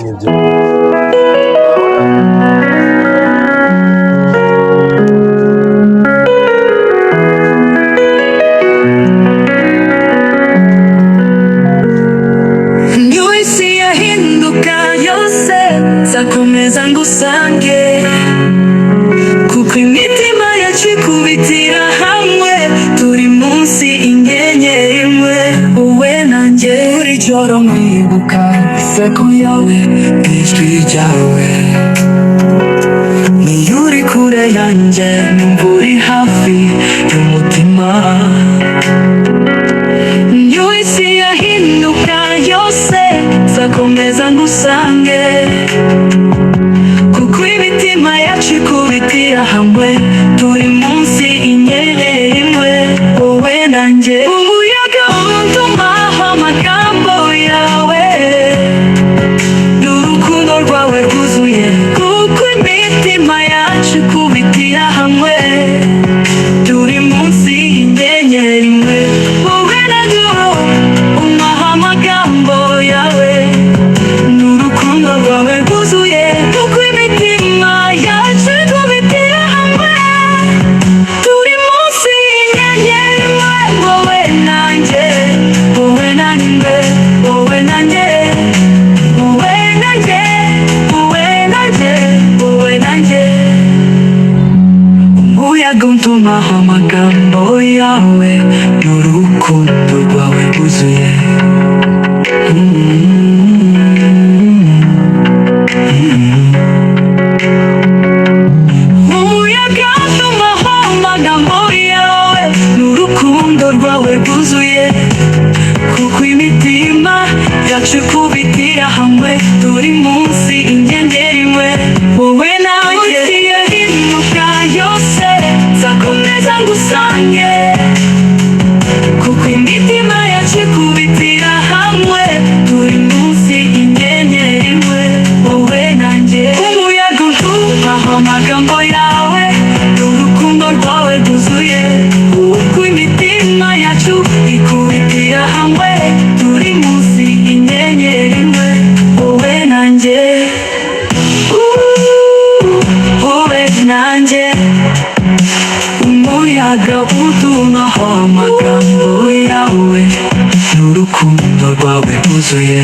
n'ibyo zakomeza ngusange kuko imitima yacu ikubitira hamwe turi munsi inyenyeri imwe wowe nanjye buri joro nkwibuka iseko yawe n'ijwi ryawe niyo uri kure yanjye numva uri hafi y'umutima niyo isi yahinduka yose zakomeza ngusange kuko imitima yacu ikubitira hamwe turi munsi inyenyeri imwe wowe nanjye umuyaga untumaho amagambo yawe n'urukundo rwawe rwuzuye kuko imitima yacu ikubitira hamwe turi munsi y'inyenyeri imwe wowe nanjye umpaho amagambo yawe n'urukundo rwawe rwuzuye kuko imitima yacu ikubitira hamwe turi munsi y'inyenyeri imwe wowe nanjye wowe nanjye wowe nanjye wowe nanjye wowe nanjye wowe nanjye umuyaga untumaho amagambo yawe n'urukundo rwawe rwuzuye umuyaga untumaho amagambo yawe n'urukundo rwawe rwuzuye kuko imitima yacu ikubitira hamwe turi munsi inyenyeri imwe wowe nanjye yahinduka yose zakomeza ngusange kuko imitima yacu ikubitira hamwe turi munsi inyenyeri imwe wowe nanjye umuyaga untumaho amagambo yawe n'urukundo rwawe rwuzuye kuko imitima yacu ikubitira hamwe turi munsi inyenyeri imwe wowe nanjye wowe nanjye umuyaga untumaho amagambo yawe n'urukundo rwawe rwuzuye